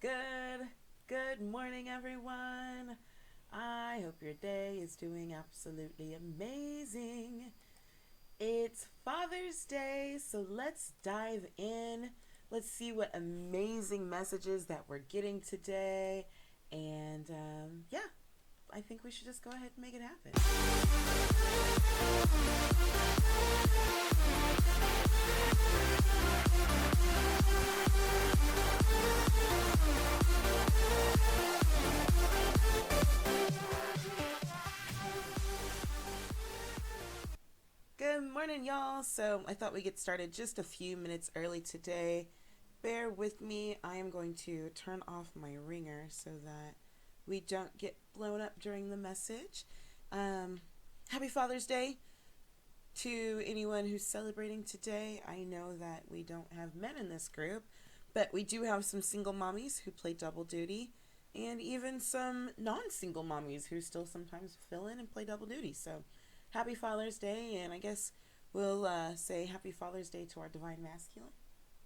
Good morning, everyone. I hope your day is doing absolutely amazing. It's Father's Day, so let's dive in. Let's see what amazing messages that we're getting today. And yeah, I think we should just go ahead and make it happen. Good morning, y'all. So I thought we'd get started just a few minutes early today. Bear with me. I am going to turn off my ringer so that we don't get blown up during the message. Happy Father's Day to anyone who's celebrating today. I know that we don't have men in this group, but we do have some single mommies who play double duty, and even some non-single mommies who still sometimes fill in and play double duty. So happy Father's Day, and I guess we'll say happy Father's Day to our divine masculine.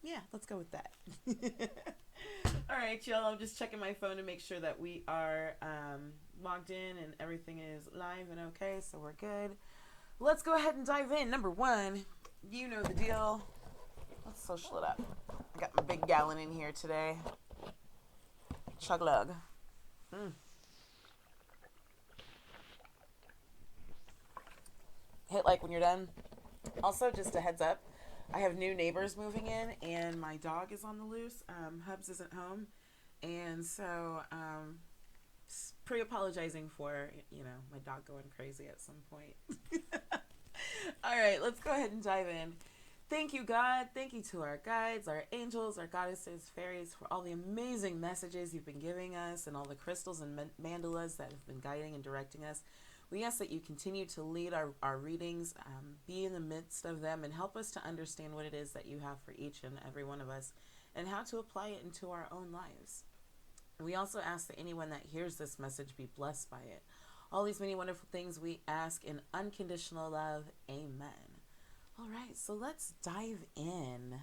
Yeah, let's go with that. All right, y'all. I'm just checking my phone to make sure that we are logged in and everything is live and okay, so we're good. Let's go ahead and dive in. Number one, you know the deal. Let's social it up. I got my big gallon in here today. Chug lug. Hit like when you're done. Also, just a heads up, I have new neighbors moving in, and my dog is on the loose. Hubs isn't home, and so pre-apologizing for my dog going crazy at some point. All right, let's go ahead and dive in. Thank you, God. Thank you to our guides, our angels, our goddesses, fairies, for all the amazing messages you've been giving us and all the crystals and mandalas that have been guiding and directing us. We ask that you continue to lead our readings, be in the midst of them, and help us to understand what it is that you have for each and every one of us and how to apply it into our own lives. We also ask that anyone that hears this message be blessed by it. All these many wonderful things we ask in unconditional love. Amen. All right, so let's dive in.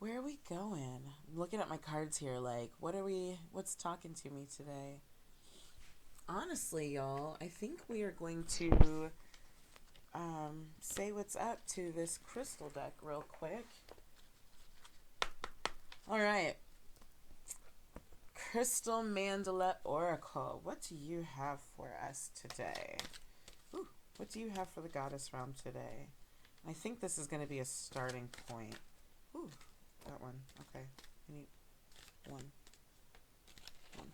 Where are we going? I'm looking at my cards here, like, what's talking to me today? Honestly, y'all, I think we are going to say what's up to this crystal deck real quick. All right. Crystal Mandala Oracle. What do you have for us today? Ooh, what do you have for the goddess realm today? I think this is going to be a starting point. Ooh, that one. Okay. I need one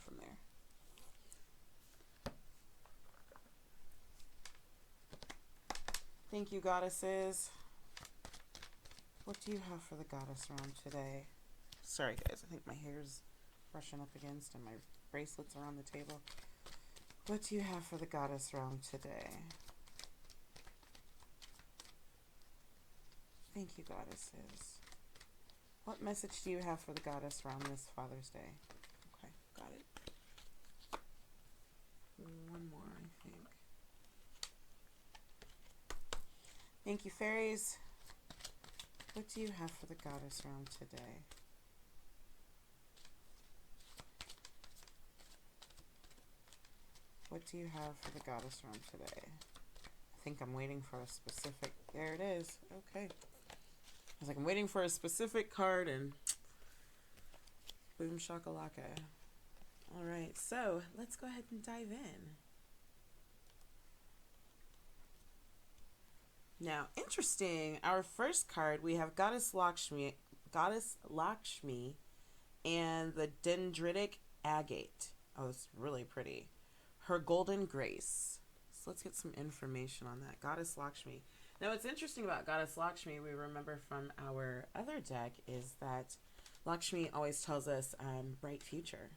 from there. Thank you, goddesses. What do you have for the goddess realm today? Sorry, guys. I think my hair's brushing up against and my bracelets are on the table. What do you have for the goddess realm today? Thank you, goddesses. What message do you have for the goddess realm this Father's Day? Okay, got it. One more, I think. Thank you, fairies. What do you have for the goddess realm today? What do you have for the goddess realm today? I think I'm waiting for a specific... There it is. Okay. I was like, I'm waiting for a specific card, and boom shakalaka. All right, so let's go ahead and dive in. Now, interesting. Our first card, we have Goddess Lakshmi, and the Dendritic Agate. Oh, it's really pretty. Her Golden Grace. So let's get some information on that. Goddess Lakshmi. Now, what's interesting about Goddess Lakshmi, we remember from our other deck, is that Lakshmi always tells us bright future.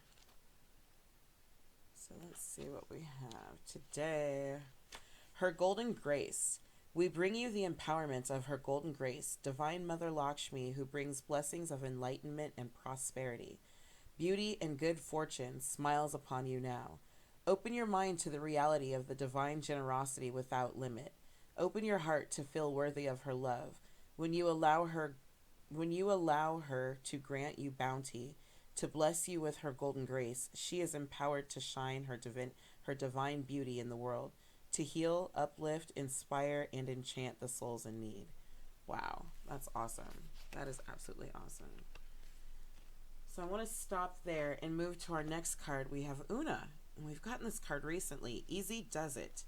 So let's see what we have today. Her Golden Grace. We bring you the empowerment of her golden grace, Divine Mother Lakshmi, who brings blessings of enlightenment and prosperity. Beauty and good fortune smiles upon you now. Open your mind to the reality of the divine generosity without limit. Open your heart to feel worthy of her love. When you allow her to grant you bounty, To bless you with her golden grace, she is empowered to shine her divine beauty in the world, to heal, uplift, inspire, and enchant the souls in need. Wow, that's awesome. That is absolutely awesome. So I want to stop there and move to our next card. We have Una, and we've gotten this card recently. Easy does it.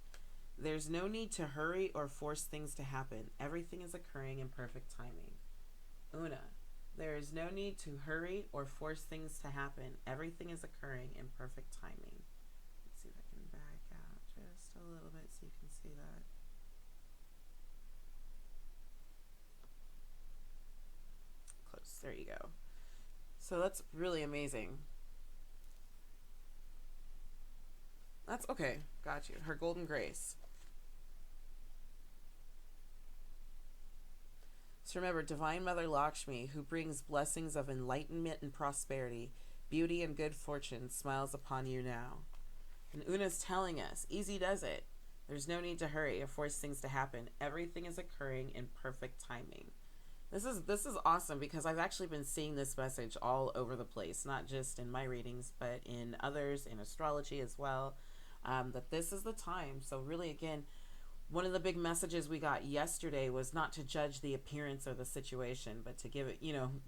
There's no need to hurry or force things to happen. Everything is occurring in perfect timing. Una, there is no need to hurry or force things to happen. Everything is occurring in perfect timing. Let's see if I can back out just a little bit so you can see that. Close. There you go. So that's really amazing. That's okay. Got you. Her golden grace. So remember, Divine Mother Lakshmi, who brings blessings of enlightenment and prosperity, beauty and good fortune, smiles upon you now. And Una's telling us, easy does it. There's no need to hurry or force things to happen. Everything is occurring in perfect timing. This is awesome because I've actually been seeing this message all over the place, not just in my readings, but in others, in astrology as well, that this is the time. So really, again, one of the big messages we got yesterday was not to judge the appearance of the situation, but to give it,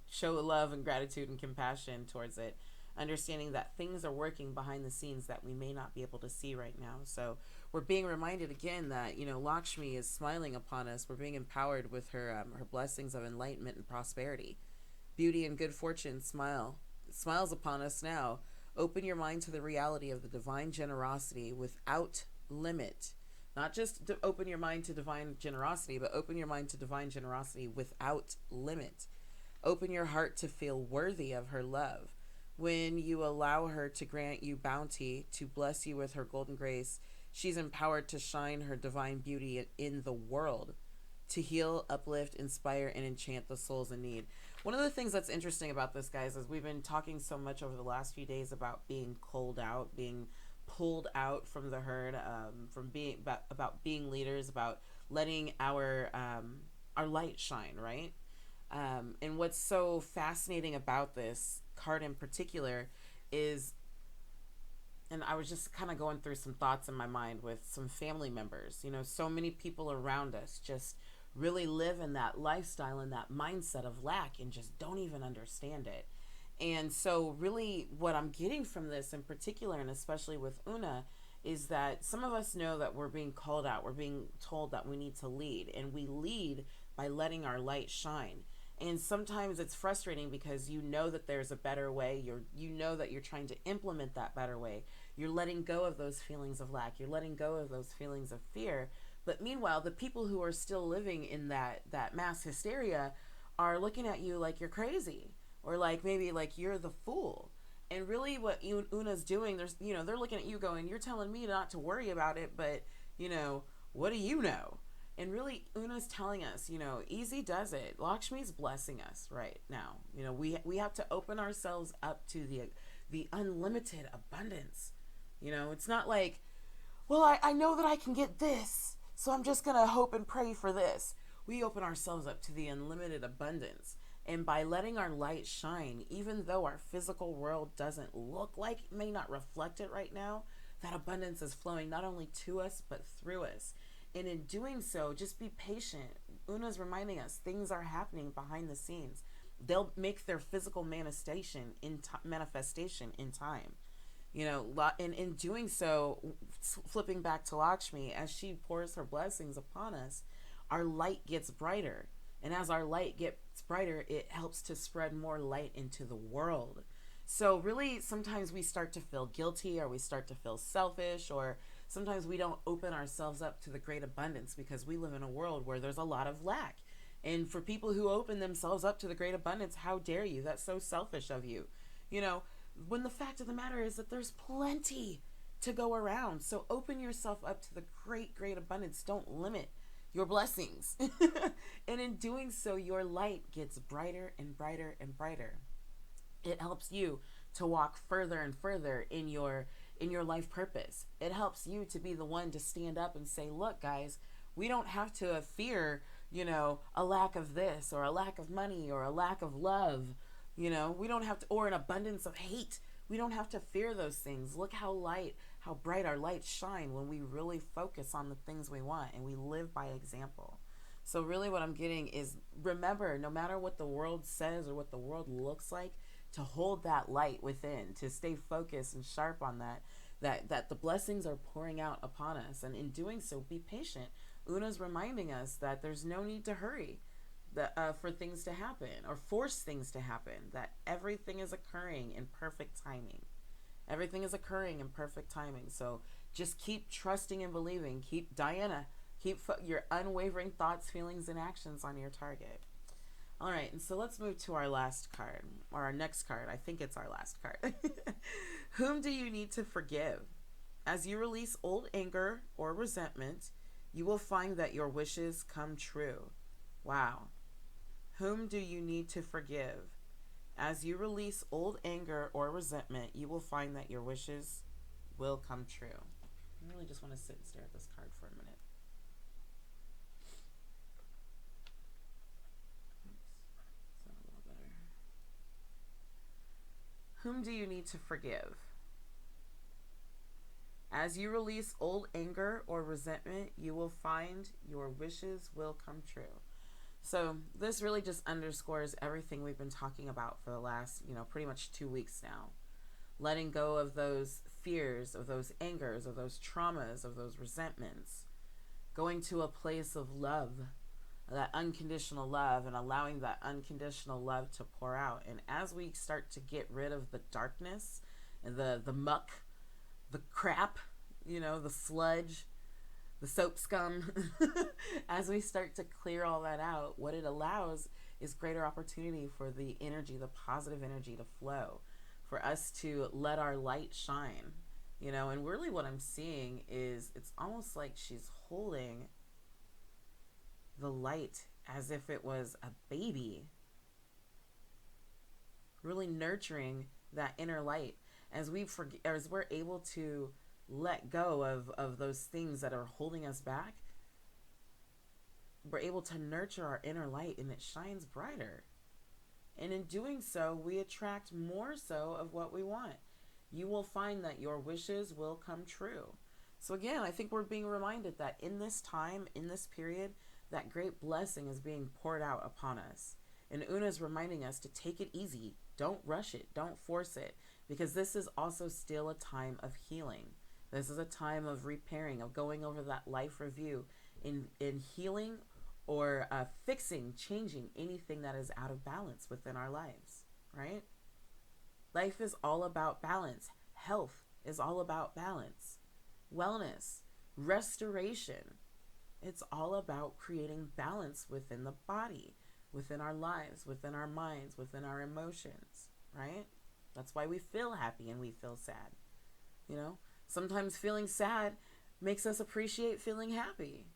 show love and gratitude and compassion towards it, understanding that things are working behind the scenes that we may not be able to see right now. So we're being reminded again that, Lakshmi is smiling upon us. We're being empowered with her blessings of enlightenment and prosperity. Beauty and good fortune smiles upon us now. Open your mind to the reality of the divine generosity without limit. Not just to open your mind to divine generosity, but open your mind to divine generosity without limit. Open your heart to feel worthy of her love. When you allow her to grant you bounty, to bless you with her golden grace, she's empowered to shine her divine beauty in the world, to heal, uplift, inspire, and enchant the souls in need. One of the things that's interesting about this, guys, is we've been talking so much over the last few days about being culled out, being pulled out from the herd, from being about being leaders, about letting our light shine, right? And what's so fascinating about this card in particular is, and I was just kind of going through some thoughts in my mind with some family members. So many people around us just really live in that lifestyle and that mindset of lack and just don't even understand it. And so really what I'm getting from this in particular, and especially with Una, is that some of us know that we're being called out. We're being told that we need to lead, and we lead by letting our light shine. And sometimes it's frustrating because you know that there's a better way. You know that you're trying to implement that better way. You're letting go of those feelings of lack. You're letting go of those feelings of fear. But meanwhile, the people who are still living in that mass hysteria are looking at you like you're crazy, or like maybe like you're the fool. And really what Una's doing, they're looking at you going, you're telling me not to worry about it, but what do you know? And really, Una's telling us, easy does it. Lakshmi's blessing us right now. We have to open ourselves up to the unlimited abundance. It's not like, well, I know that I can get this, so I'm just going to hope and pray for this. We open ourselves up to the unlimited abundance. And by letting our light shine, even though our physical world doesn't look like, it may not reflect it right now, that abundance is flowing not only to us, but through us. And in doing so, just be patient. Una's reminding us things are happening behind the scenes. They'll make their physical manifestation in time. And in doing so, flipping back to Lakshmi, as she pours her blessings upon us, our light gets brighter. And as our light gets brighter, it helps to spread more light into the world. So really, sometimes we start to feel guilty, or we start to feel selfish, or sometimes we don't open ourselves up to the great abundance because we live in a world where there's a lot of lack. And for people who open themselves up to the great abundance, how dare you? That's so selfish of you. When the fact of the matter is that there's plenty to go around. So open yourself up to the great, great abundance. Don't limit your blessings. And in doing so, your light gets brighter and brighter and brighter. It helps you to walk further and further in your life purpose. It helps you to be the one to stand up and say, look, guys, we don't have to fear, a lack of this, or a lack of money, or a lack of love. We don't have to, or an abundance of hate. We don't have to fear those things. Look how bright our lights shine when we really focus on the things we want and we live by example. So really what I'm getting is, remember, no matter what the world says or what the world looks like, to hold that light within, to stay focused and sharp on that the blessings are pouring out upon us. And in doing so, be patient. Una's reminding us that there's no need to hurry, that for things to happen or force things to happen, that everything is occurring in perfect timing. Everything is occurring in perfect timing. So just keep trusting and believing. Keep, Diana, keep your unwavering thoughts, feelings, and actions on your target. All right, and so let's move to our last card, or our next card. I think it's our last card. Whom do you need to forgive? As you release old anger or resentment, you will find that your wishes come true. Wow. Whom do you need to forgive? As you release old anger or resentment, you will find that your wishes will come true. I really just want to sit and stare at this card for a minute. Whom do you need to forgive? As you release old anger or resentment, you will find your wishes will come true. So this really just underscores everything we've been talking about for the last, pretty much 2 weeks now. Letting go of those fears, of those angers, of those traumas, of those resentments. Going to a place of love, that unconditional love, and allowing that unconditional love to pour out. And as we start to get rid of the darkness and the muck, the crap, the sludge, the soap scum, as we start to clear all that out, what it allows is greater opportunity for the energy, the positive energy to flow, for us to let our light shine, and really what I'm seeing is it's almost like she's holding the light as if it was a baby, really nurturing that inner light as we're able to let go of those things that are holding us back. We're able to nurture our inner light and it shines brighter. And in doing so, we attract more so of what we want. You will find that your wishes will come true. So again, I think we're being reminded that in this time, in this period, that great blessing is being poured out upon us. And Una's reminding us to take it easy. Don't rush it. Don't force it. Because this is also still a time of healing. This is a time of repairing, of going over that life review, in healing or fixing, changing anything that is out of balance within our lives, right? Life is all about balance. Health is all about balance. Wellness, restoration. It's all about creating balance within the body, within our lives, within our minds, within our emotions, right? That's why we feel happy and we feel sad. Sometimes feeling sad makes us appreciate feeling happy.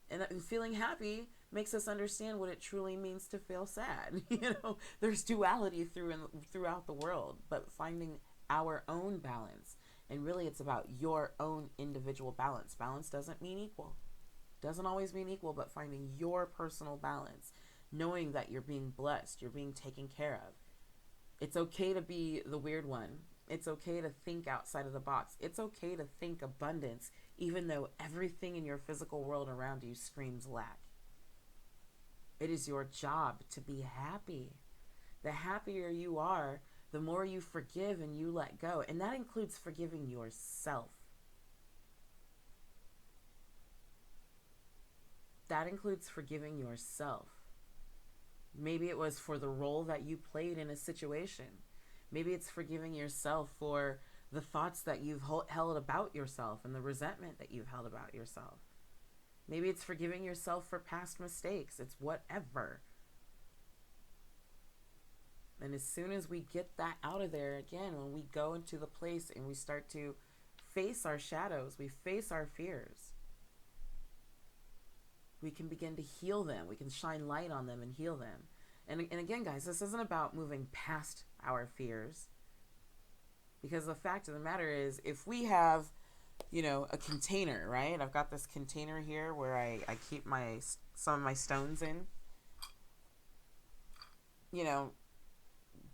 And feeling happy makes us understand what it truly means to feel sad. There's duality throughout the world, but finding our own balance. And really it's about your own individual balance. Balance doesn't mean equal. Doesn't always mean equal, but finding your personal balance. Knowing that you're being blessed, you're being taken care of. It's okay to be the weird one. It's okay to think outside of the box. It's okay to think abundance, even though everything in your physical world around you screams lack. It is your job to be happy. The happier you are, the more you forgive and you let go. And that includes forgiving yourself. That includes forgiving yourself. Maybe it was for the role that you played in a situation. Maybe it's forgiving yourself for the thoughts that you've held about yourself and the resentment that you've held about yourself. Maybe it's forgiving yourself for past mistakes. It's whatever. And as soon as we get that out of there, again, when we go into the place and we start to face our shadows, we face our fears, we can begin to heal them. We can shine light on them and heal them. And again, guys, this isn't about moving past our fears. Because the fact of the matter is, if we have, a container, right? I've got this container here where I keep some of my stones in.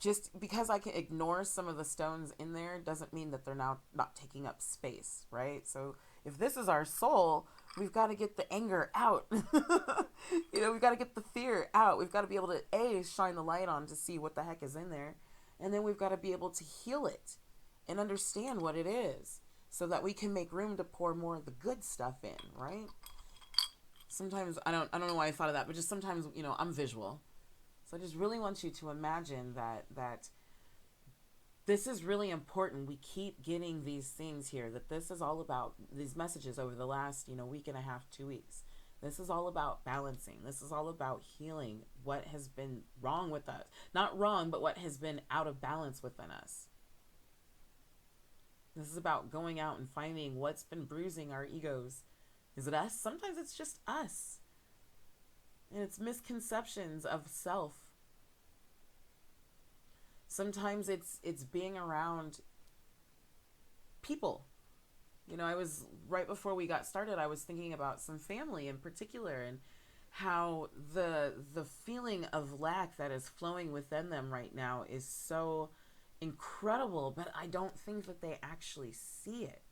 just because I can ignore some of the stones in there doesn't mean that they're now not taking up space, right? So if this is our soul, we've got to get the anger out. We've got to get the fear out. We've got to be able to shine the light on to see what the heck is in there, and then we've got to be able to heal it and understand what it is, so that we can make room to pour more of the good stuff in, right? Sometimes I don't know why I thought of that, but just sometimes, I'm visual. So I just really want you to imagine that this is really important. We keep getting these things here, that this is all about these messages over the last, week and a half, 2 weeks. This is all about balancing. This is all about healing what has been wrong with us. Not wrong, but what has been out of balance within us. This is about going out and finding what's been bruising our egos. Is it us? Sometimes it's just us. And it's misconceptions of self. Sometimes it's being around people. I was, right before we got started, I was thinking about some family in particular, and how the feeling of lack that is flowing within them right now is so incredible, but I don't think that they actually see it.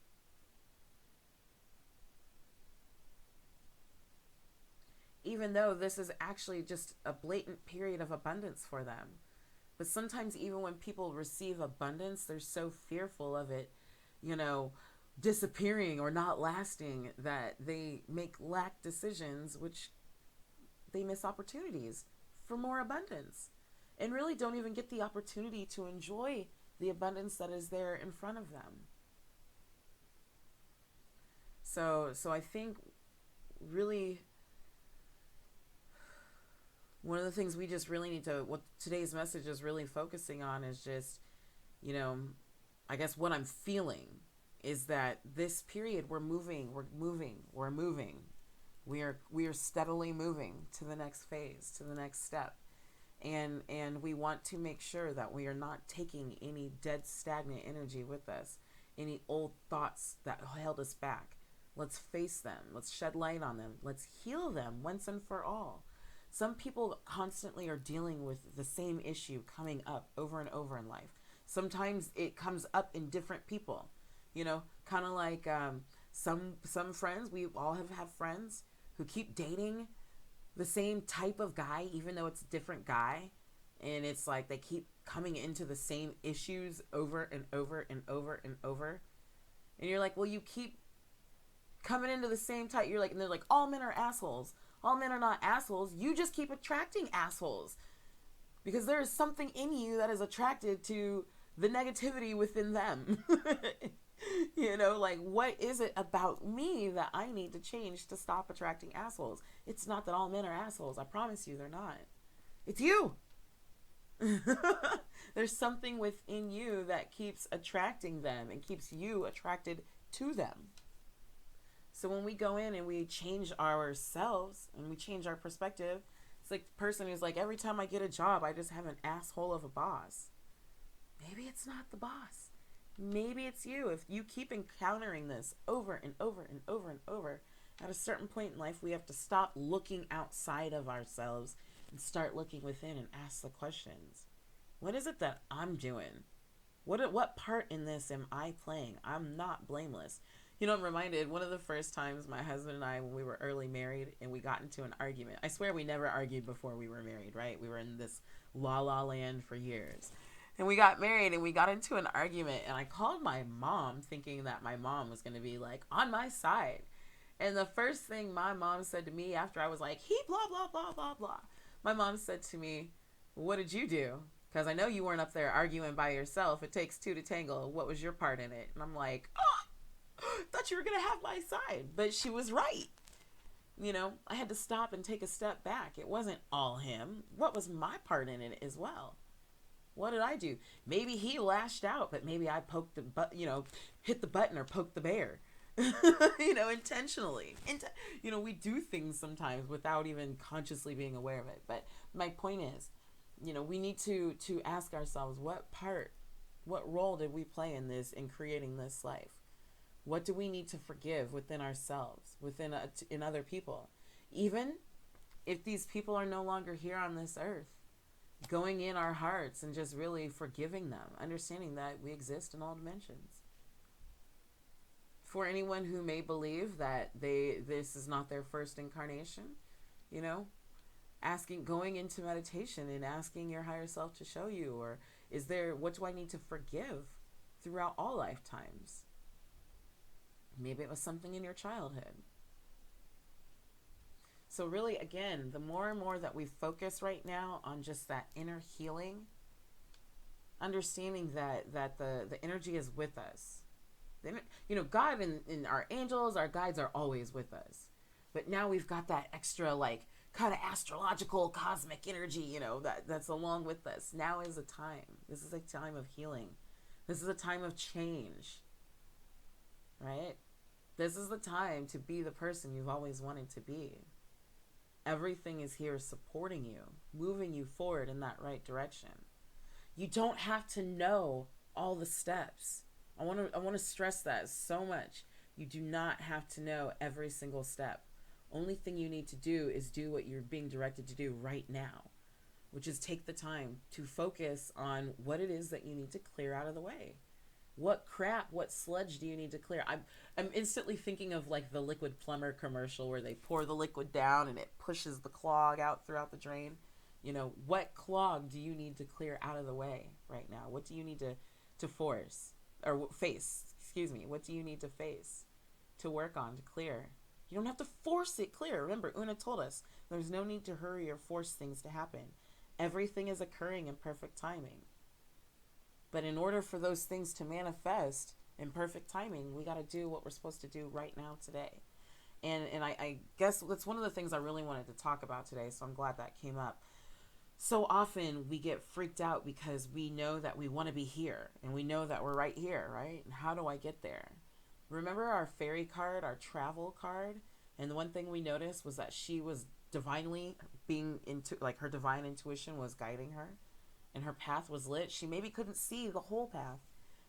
Even though this is actually just a blatant period of abundance for them. But sometimes even when people receive abundance, they're so fearful of it, disappearing or not lasting, that they make lack decisions, which they miss opportunities for more abundance, and really don't even get the opportunity to enjoy the abundance that is there in front of them. So I think really one of the things we just really need to, what today's message is really focusing on, is just, I guess what I'm feeling is that this period we're moving. We are steadily moving to the next phase, to the next step. And we want to make sure that we are not taking any dead, stagnant energy with us, any old thoughts that held us back. Let's face them. Let's shed light on them. Let's heal them once and for all. Some people constantly are dealing with the same issue coming up over and over in life. Sometimes it comes up in different people, kind of like some friends. We all have friends who keep dating the same type of guy, even though it's a different guy. And it's like they keep coming into the same issues over and over and over and over. And you're like, well, you keep coming into the same type. You're like, and they're like, all men are assholes. All men are not assholes. You just keep attracting assholes because there is something in you that is attracted to the negativity within them. Like, what is it about me that I need to change to stop attracting assholes? It's not that all men are assholes. I promise you they're not. It's you. There's something within you that keeps attracting them and keeps you attracted to them. So when we go in and we change ourselves and we change our perspective, it's like the person who's like, every time I get a job, I just have an asshole of a boss. Maybe it's not the boss. Maybe it's you. If you keep encountering this over and over and over and over, at a certain point in life, we have to stop looking outside of ourselves and start looking within and ask the questions. What is it that I'm doing? What part in this am I playing? I'm not blameless. I'm reminded one of the first times my husband and I, when we were early married and we got into an argument. I swear we never argued before we were married, right? We were in this la la land for years. And we got married and we got into an argument, and I called my mom thinking that my mom was going to be like on my side. And the first thing my mom said to me after I was like, he blah, blah, blah, blah, blah. My mom said to me, what did you do? Because I know you weren't up there arguing by yourself. It takes two to tango. What was your part in it? And I'm like, thought you were going to have my side. But she was right. I had to stop and take a step back. It wasn't all him. What was my part in it as well? What did I do? Maybe he lashed out, but maybe I poked hit the button or poked the bear, intentionally. We do things sometimes without even consciously being aware of it. But my point is, we need to ask ourselves, what role did we play in this, in creating this life? What do we need to forgive within ourselves, in other people? Even if these people are no longer here on this earth, going in our hearts and just really forgiving them, understanding that we exist in all dimensions. For anyone who may believe that this is not their first incarnation, you know, going into meditation and asking your higher self to show you, or what do I need to forgive throughout all lifetimes? Maybe it was something in your childhood. So really, again, the more and more that we focus right now on just that inner healing, understanding that the energy is with us. God and our angels, our guides are always with us. But now we've got that extra, like, kind of astrological cosmic energy, that's along with us. Now is a time. This is a time of healing. This is a time of change. Right? This is the time to be the person you've always wanted to be. Everything is here supporting you, moving you forward in that right direction. You don't have to know all the steps. I want to stress that so much. You do not have to know every single step. Only thing you need to do is do what you're being directed to do right now, which is take the time to focus on what it is that you need to clear out of the way. What sludge do you need to clear? I'm instantly thinking of like the liquid plumber commercial where they pour the liquid down and it pushes the clog out throughout the drain. What clog do you need to clear out of the way right now? What do you need to force or face? Excuse me. What do you need to face, to work on, to clear? You don't have to force it clear. Remember, Una told us there's no need to hurry or force things to happen. Everything is occurring in perfect timing. But in order for those things to manifest in perfect timing, we got to do what we're supposed to do right now today. And I guess that's one of the things I really wanted to talk about today, so I'm glad that came up. So often we get freaked out because we know that we want to be here and we know that we're right here, right? And how do I get there? Remember our fairy card, our travel card? And the one thing we noticed was that she was divinely her divine intuition was guiding her and her path was lit. She maybe couldn't see the whole path,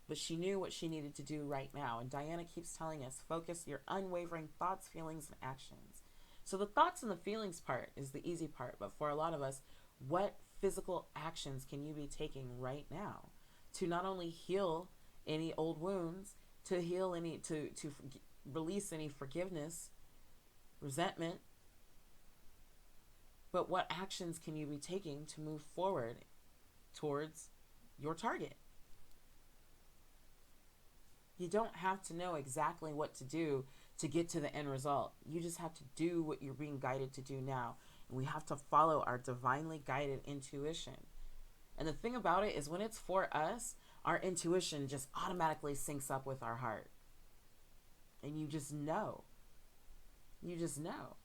but she knew what she needed to do right now. And Diana keeps telling us, focus your unwavering thoughts, feelings, and actions. So the thoughts and the feelings part is the easy part, but for a lot of us, what physical actions can you be taking right now to not only heal any old wounds, to heal to release any forgiveness, resentment, but what actions can you be taking to move forward towards your target? You don't have to know exactly what to do to get to the end result. You just have to do what you're being guided to do now. And we have to follow our divinely guided intuition. And the thing about it is when it's for us, our intuition just automatically syncs up with our heart. And you just know. You just know.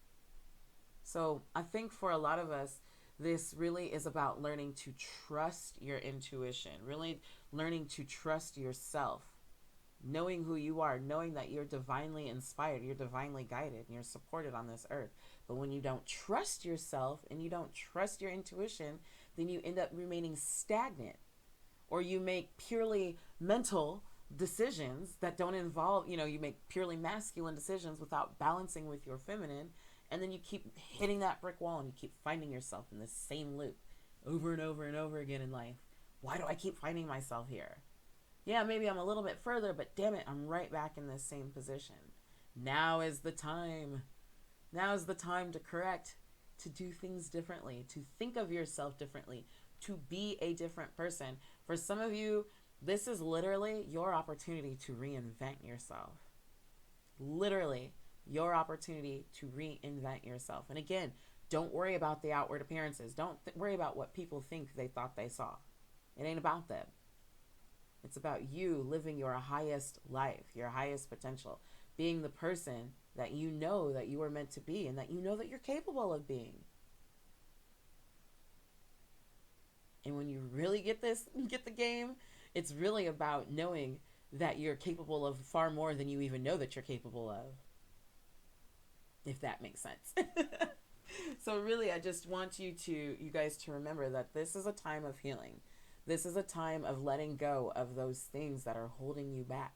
So I think for a lot of us, this really is about learning to trust your intuition, really learning to trust yourself, knowing who you are, knowing that you're divinely inspired, you're divinely guided, and you're supported on this earth. But when you don't trust yourself and you don't trust your intuition, then you end up remaining stagnant, or you make purely mental decisions that don't involve, you make purely masculine decisions without balancing with your feminine. And then you keep hitting that brick wall and you keep finding yourself in this same loop over and over and over again in life. Why do I keep finding myself here? Yeah, maybe I'm a little bit further, but damn it, I'm right back in this same position. Now is the time. Now is the time to correct, to do things differently, to think of yourself differently, to be a different person. For some of you, this is literally your opportunity to reinvent yourself. Literally your opportunity to reinvent yourself. And again, don't worry about the outward appearances. Don't worry about what people think they thought they saw. It ain't about them. It's about you living your highest life, your highest potential, being the person that you know that you were meant to be and that you know that you're capable of being. And when you really get the game, it's really about knowing that you're capable of far more than you even know that you're capable of. If that makes sense. So really, I just want you guys to remember that this is a time of healing. This is a time of letting go of those things that are holding you back.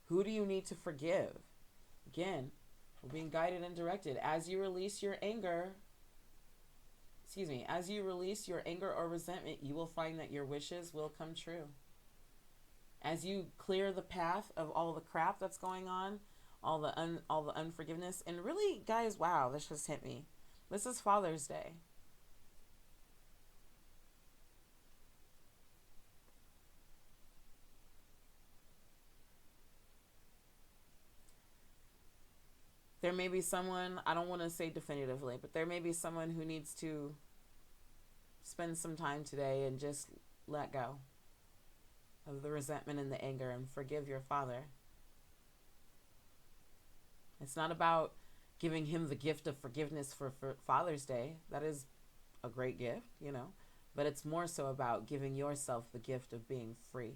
Who do you need to forgive? Again, we're being guided and directed. As you release your anger, as you release your anger or resentment, you will find that your wishes will come true. As you clear the path of all the crap that's going on, all the unforgiveness, and really, guys, wow, this just hit me. This is Father's Day. There may be someone, I don't want to say definitively, but there may be someone who needs to spend some time today and just let go of the resentment and the anger and forgive your father. It's not about giving him the gift of forgiveness for Father's Day. That is a great gift, you know, but it's more so about giving yourself the gift of being free.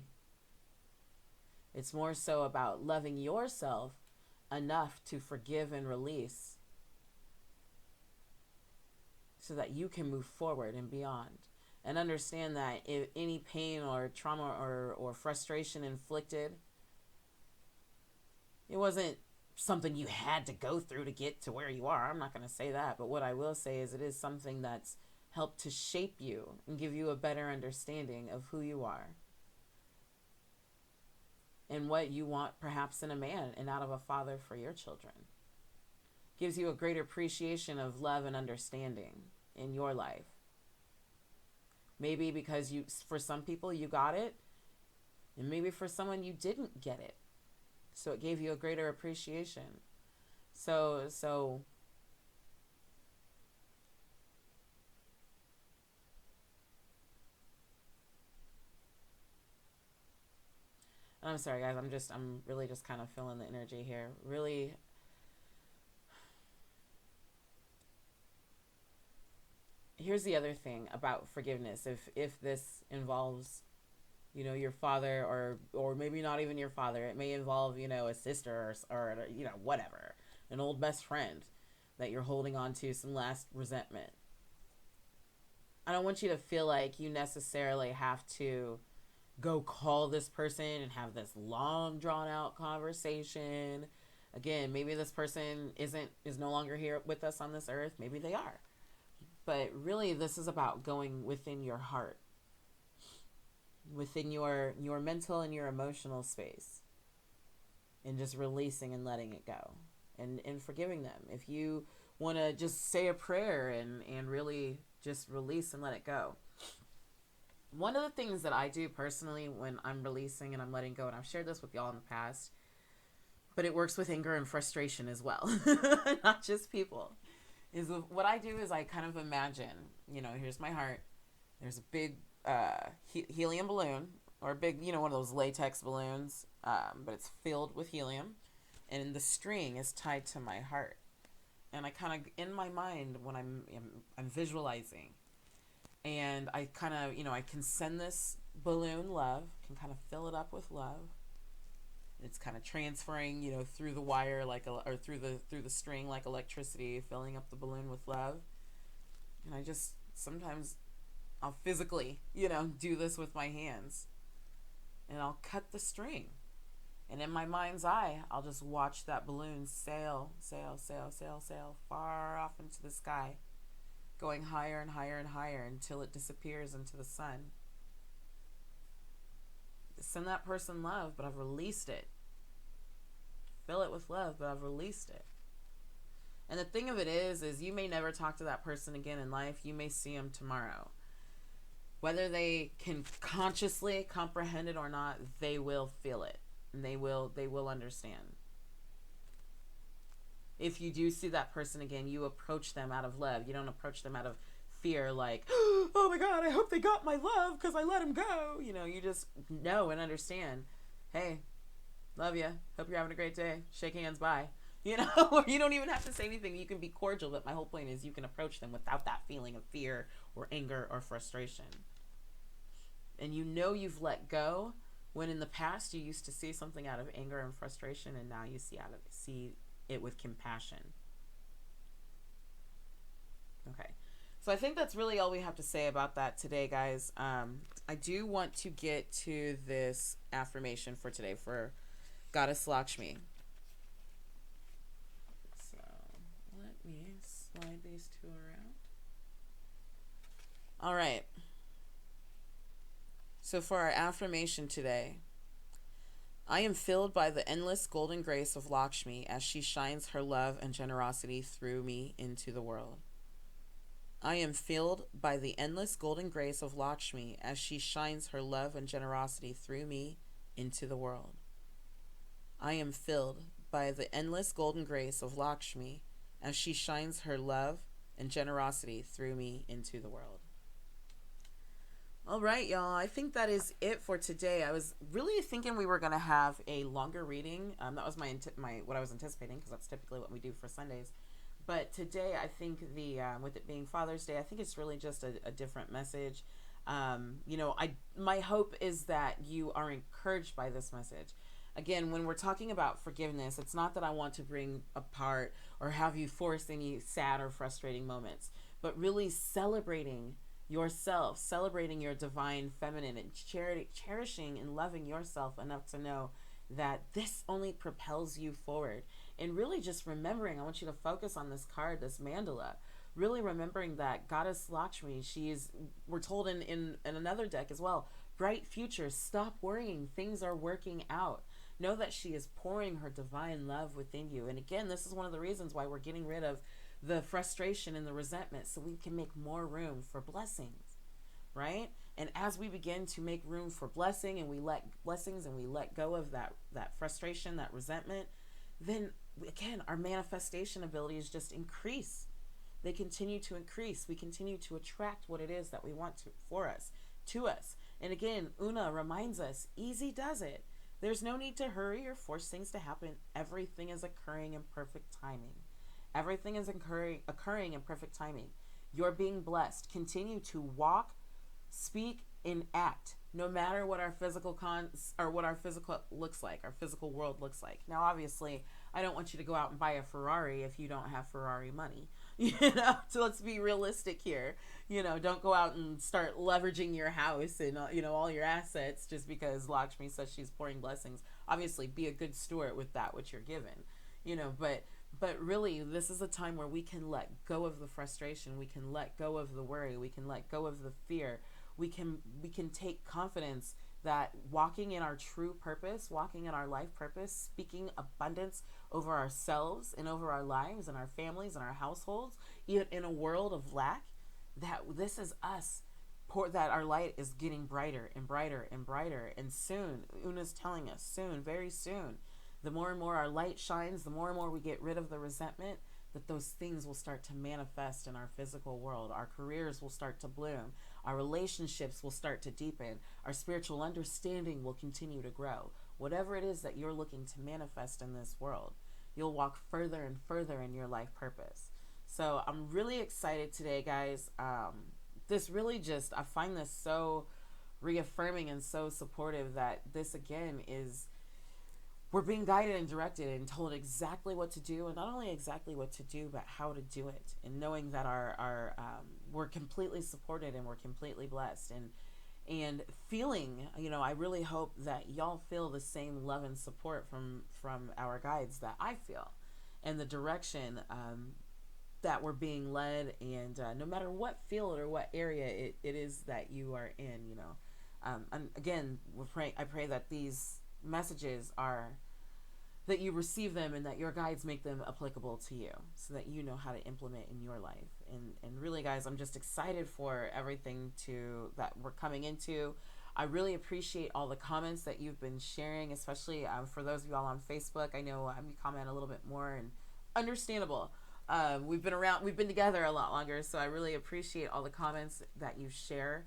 It's more so about loving yourself enough to forgive and release so that you can move forward and beyond. And understand that if any pain or trauma or frustration inflicted, it wasn't something you had to go through to get to where you are. I'm not going to say that. But what I will say is it is something that's helped to shape you and give you a better understanding of who you are and what you want perhaps in a man and out of a father for your children. Gives you a greater appreciation of love and understanding in your life. Maybe because for some people you got it, and maybe for someone you didn't get it. So it gave you a greater appreciation. So I'm sorry guys, I'm really just kind of feeling the energy here. Really, here's the other thing about forgiveness. If this involves, you know, your father, or maybe not even your father, it may involve, you know, a sister or you know, whatever, an old best friend that you're holding on to some last resentment. I don't want you to feel like you necessarily have to go call this person and have this long drawn out conversation. Again, maybe this person is no longer here with us on this earth. Maybe they are. But really, this is about going within your heart, within your mental and your emotional space, and just releasing and letting it go, and forgiving them. If you want to just say a prayer and really just release and let it go. One of the things that I do personally when I'm releasing and I'm letting go, and I've shared this with y'all in the past, but it works with anger and frustration as well, not just people, is what I do is I kind of imagine, you know, here's my heart. There's a big helium balloon, or a big, you know, one of those latex balloons, but it's filled with helium, and the string is tied to my heart. And I kind of, in my mind, when I'm visualizing, and I kind of, you know, I can send this balloon love, can kind of fill it up with love. It's kind of transferring, you know, through the wire or through the string like electricity, filling up the balloon with love. And I just sometimes I'll physically, you know, do this with my hands, and I'll cut the string. And in my mind's eye, I'll just watch that balloon sail, sail, sail, sail, sail far off into the sky, going higher and higher and higher until it disappears into the sun. Send that person love, but I've released it. Fill it with love, but I've released it. And the thing of it is you may never talk to that person again in life. You may see them tomorrow. Whether they can consciously comprehend it or not, they will feel it. And they will understand. If you do see that person again, you approach them out of love. You don't approach them out of fear, like, oh my God, I hope they got my love because I let them go. You know, you just know and understand, hey, love you. Hope you're having a great day. Shake hands, bye. You know, or you don't even have to say anything. You can be cordial, but my whole point is you can approach them without that feeling of fear or anger or frustration. And you know you've let go when in the past you used to see something out of anger and frustration, and now you see it with compassion. Okay. So I think that's really all we have to say about that today, guys. I do want to get to this affirmation for today for Goddess Lakshmi. So let me slide these two around. All right. So for our affirmation today, I am filled by the endless golden grace of Lakshmi as she shines her love and generosity through me into the world. I am filled by the endless golden grace of Lakshmi as she shines her love and generosity through me into the world. I am filled by the endless golden grace of Lakshmi as she shines her love and generosity through me into the world. All right, y'all. I think that is it for today. I was really thinking we were going to have a longer reading. That was my what I was anticipating, because that's typically what we do for Sundays. But today, I think with it being Father's Day, I think it's really just a different message. My hope is that you are encouraged by this message. Again, when we're talking about forgiveness, it's not that I want to bring apart or have you force any sad or frustrating moments, but really celebrating yourself, celebrating your divine feminine, and cherishing and loving yourself enough to know that this only propels you forward. And really just remembering, I want you to focus on this card, this mandala, really remembering that Goddess Lakshmi, we're told in another deck as well, bright future, stop worrying, things are working out. Know that she is pouring her divine love within you. And again, this is one of the reasons why we're getting rid of the frustration and the resentment, so we can make more room for blessings, right? And as we begin to make room for blessing, and we let blessings, and we let go of that frustration, that resentment, then again, our manifestation abilities just increase. They continue to increase. We continue to attract what it is that we want to us. And again, Una reminds us, easy does it. There's no need to hurry or force things to happen. Everything is occurring in perfect timing. Everything is occurring in perfect timing. You're being blessed. Continue to walk, speak, and act, no matter what our physical what our physical looks like, our physical world looks like. Now, obviously, I don't want you to go out and buy a Ferrari if you don't have Ferrari money. So let's be realistic here. Don't go out and start leveraging your house and all your assets just because Lakshmi says she's pouring blessings. Obviously, be a good steward with that which you're given. But really, this is a time where we can let go of the frustration. We can let go of the worry. We can let go of the fear. We can take confidence that walking in our true purpose, walking in our life purpose, speaking abundance over ourselves and over our lives and our families and our households, in a world of lack, that this is us, that our light is getting brighter and brighter and brighter. And soon, Una's telling us, soon, very soon, the more and more our light shines, the more and more we get rid of the resentment, that those things will start to manifest in our physical world. Our careers will start to bloom. Our relationships will start to deepen. Our spiritual understanding will continue to grow. Whatever it is that you're looking to manifest in this world, you'll walk further and further in your life purpose. So I'm really excited today, guys. This really I find this so reaffirming and so supportive that this, again, we're being guided and directed and told exactly what to do, and not only exactly what to do, but how to do it. And knowing that we're completely supported and we're completely blessed, and feeling, I really hope that y'all feel the same love and support from our guides that I feel, and the direction that we're being led, and no matter what field or what area it is that you are in, and again, I pray that these messages that you receive them, and that your guides make them applicable to you, so that you know how to implement in your life. And really, guys, I'm just excited for everything that we're coming into. I really appreciate all the comments that you've been sharing, especially for those of y'all on Facebook. I know you comment a little bit more, and understandable. We've been together a lot longer, so I really appreciate all the comments that you share.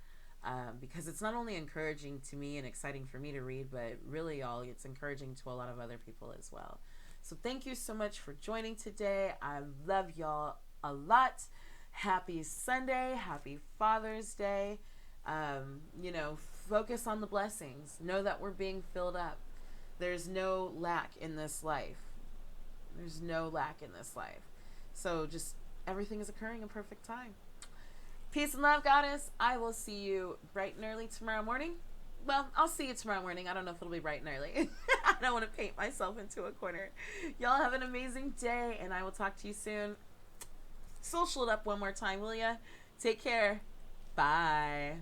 Because it's not only encouraging to me and exciting for me to read, but really, y'all, it's encouraging to a lot of other people as well. So thank you so much for joining today. I love y'all a lot. Happy Sunday. Happy Father's Day. Focus on the blessings. Know that we're being filled up. There's no lack in this life. There's no lack in this life. So just everything is occurring in perfect time. Peace and love, Goddess. I will see you bright and early tomorrow morning. Well, I'll see you tomorrow morning. I don't know if it'll be bright and early. I don't want to paint myself into a corner. Y'all have an amazing day, and I will talk to you soon. Social it up one more time, will ya? Take care. Bye.